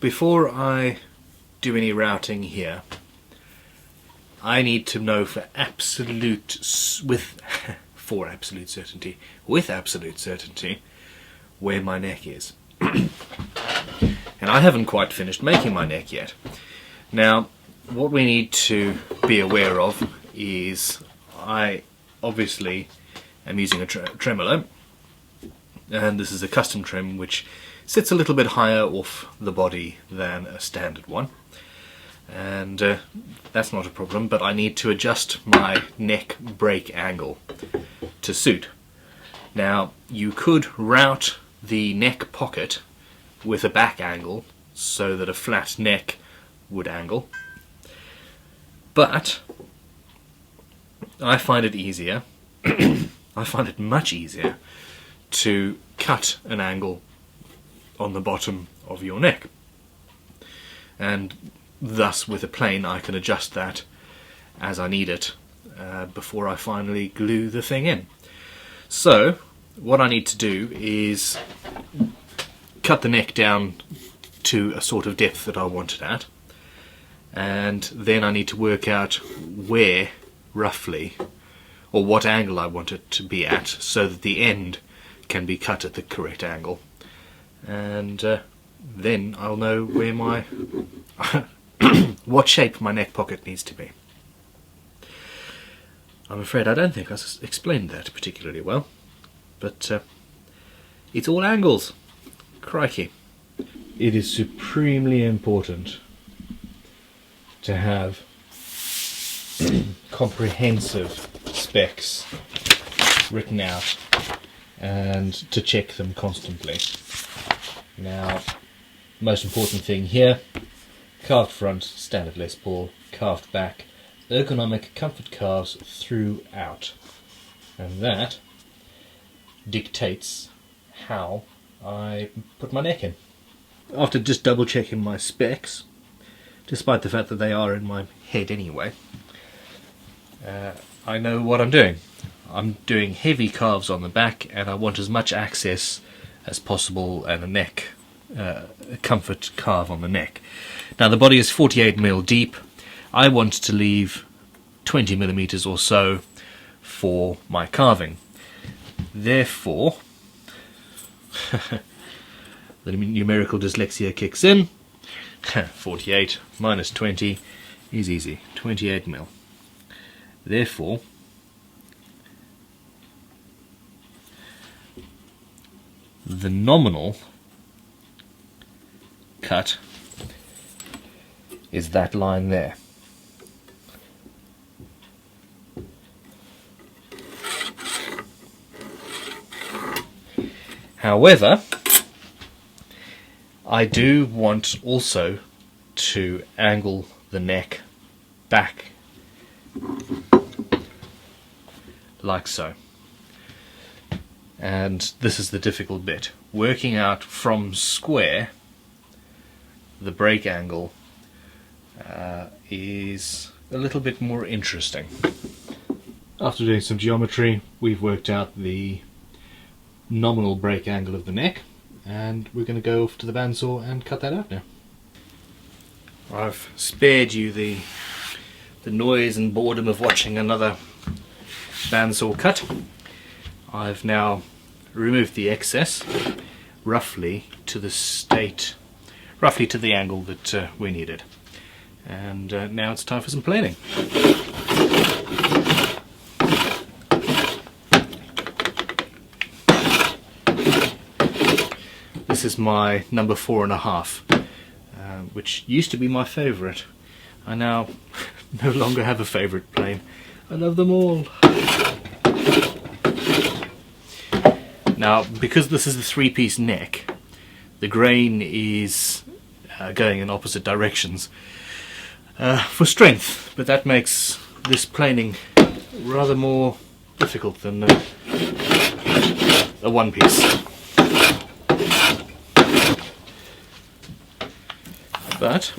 before I do any routing here, I need to know with absolute certainty, where my neck is. And I haven't quite finished making my neck yet. Now, what we need to be aware of is I obviously am using a tremolo, and this is a custom trim which sits a little bit higher off the body than a standard one, and that's not a problem, but I need to adjust my neck break angle to suit. Now, you could route the neck pocket with a back angle so that a flat neck would angle, but I find it easier I find it much easier to cut an angle on the bottom of your neck, and thus with a plane I can adjust that as I need it before I finally glue the thing in. So what I need to do is cut the neck down to a sort of depth that I want it at, and then I need to work out where roughly, or what angle I want it to be at, so that the end can be cut at the correct angle, and then I'll know where my what shape my neck pocket needs to be. I'm afraid I don't think I explained that particularly well, but it's all angles. Crikey. It is supremely important to have comprehensive specs written out and to check them constantly. Now, most important thing here: carved front, standard Les Paul, carved back, ergonomic comfort carves throughout, and that dictates how I put my neck in. After just double checking my specs, despite the fact that they are in my head anyway, I know what I'm doing. I'm doing heavy carves on the back, and I want as much access as possible and a neck, a comfort carve on the neck. Now the body is 48mm deep. I want to leave 20mm or so for my carving. Therefore, the numerical dyslexia kicks in. 48 minus 20 is easy, 28mm. Therefore, the nominal cut is that line there. However, I do want also to angle the neck back like so. And this is the difficult bit. Working out from square the break angle is a little bit more interesting. After doing some geometry, we've worked out the nominal break angle of the neck, and we're going to go off to the bandsaw and cut that out now. I've spared you the noise and boredom of watching another bandsaw cut. I've now removed the excess roughly to the angle that we needed, and now it's time for some planing. This is my number 4.5, which used to be my favourite. I now no longer have a favourite plane. I love them all. Now, because this is a 3-piece neck, the grain is going in opposite directions for strength, but that makes this planing rather more difficult than a 1-piece. But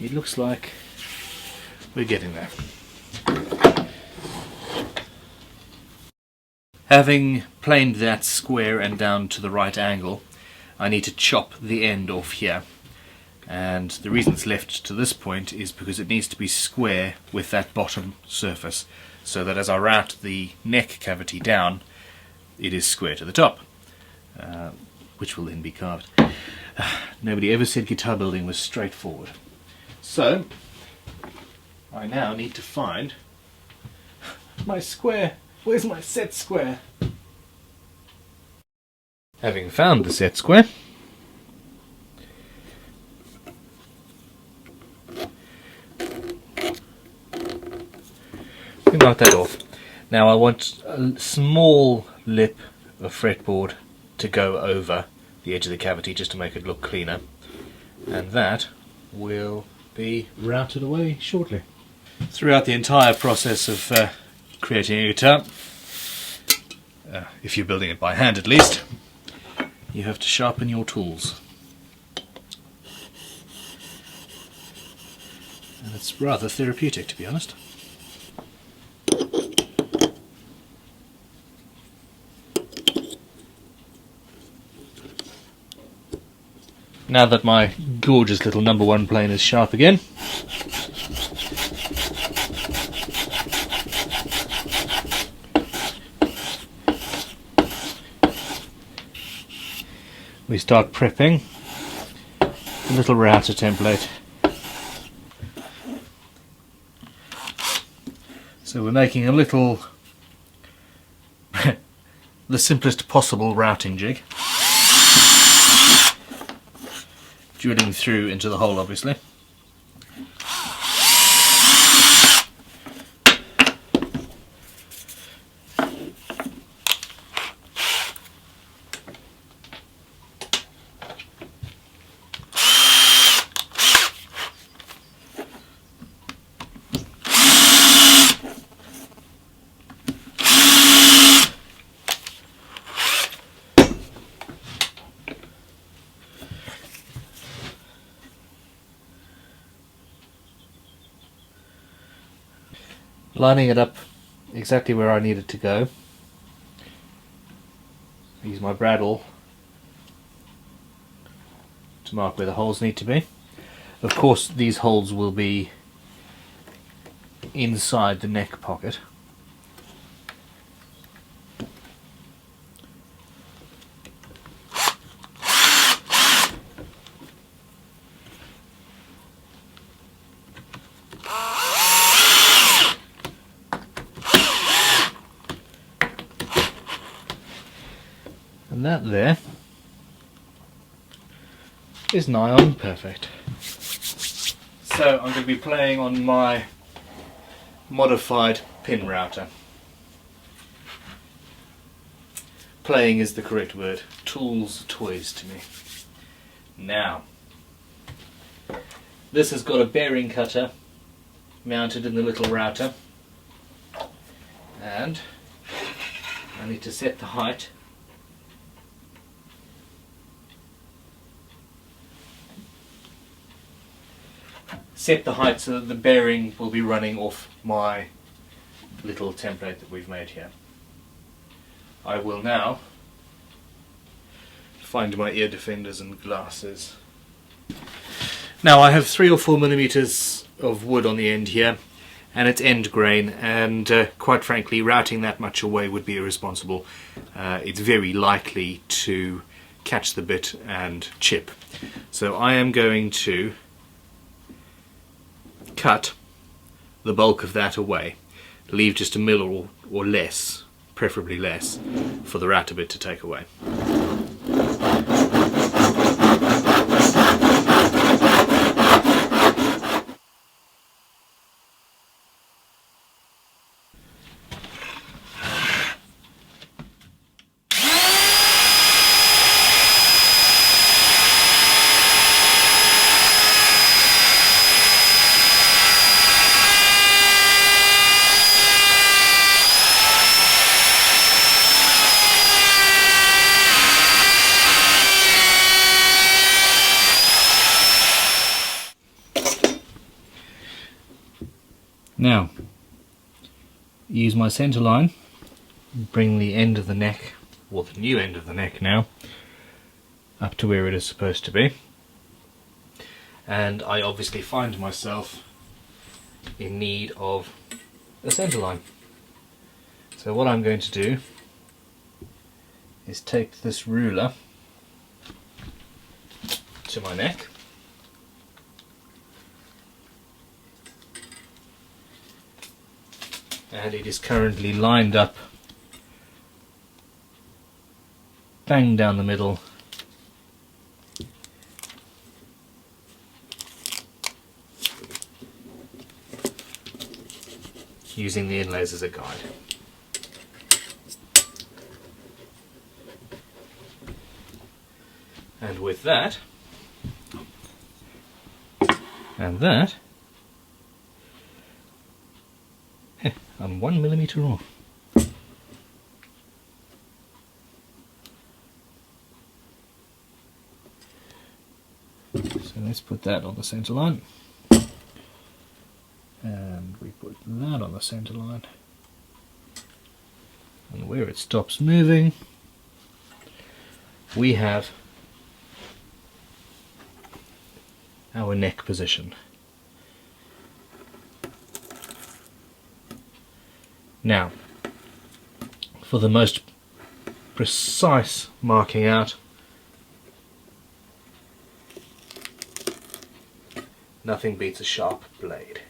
it looks like we're getting there. Having planed that square and down to the right angle, I need to chop the end off here, and the reason it's left to this point is because it needs to be square with that bottom surface, so that as I route the neck cavity down, it is square to the top, which will then be carved. Nobody ever said guitar building was straightforward. So I now need to find my square. Where's my set square? Having found the set square, we knock that off. Now I want a small lip of fretboard to go over the edge of the cavity just to make it look cleaner, and that will be routed away shortly. Throughout the entire process of creating a guitar, if you're building it by hand at least, you have to sharpen your tools. And it's rather therapeutic, to be honest. Now that my gorgeous little number 1 plane is sharp again, we start prepping the little router template. So we're making a little, the simplest possible routing jig, drilling through into the hole obviously. Lining it up exactly where I need it to go. I use my bradawl to mark where the holes need to be. Of course these holes will be inside the neck pocket. And that there is nigh on perfect. So I'm going to be playing on my modified pin router. Playing is the correct word. Tools, toys to me. Now, this has got a bearing cutter mounted in the little router, and I need to set the height so that the bearing will be running off my little template that we've made here. I will now find my ear defenders and glasses. Now I have 3 or 4 millimeters of wood on the end here, and it's end grain, and quite frankly routing that much away would be irresponsible. It's very likely to catch the bit and chip. So I am going to cut the bulk of that away, leave just a mil or less, preferably less, for the router bit to take away. Now, use my centre line, bring the end of the neck, or the new end of the neck now, up to where it is supposed to be, and I obviously find myself in need of a centre line. So what I'm going to do is take this ruler to my neck, and it is currently lined up bang down the middle, using the inlays as a guide. And with that, and that, I'm 1 millimetre off. So let's put that on the centre line, and we put that on the centre line, and where it stops moving we have our neck position. Now, for the most precise marking out, nothing beats a sharp blade.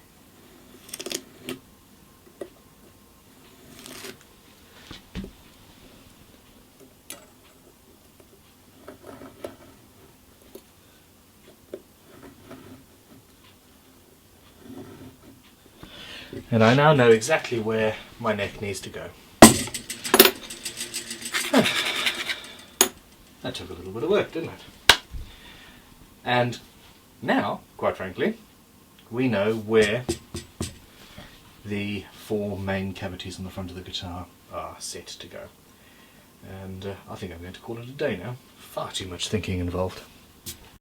And I now know exactly where my neck needs to go. That took a little bit of work, didn't it? And now, quite frankly, we know where the 4 main cavities on the front of the guitar are set to go. And I think I'm going to call it a day now. Far too much thinking involved.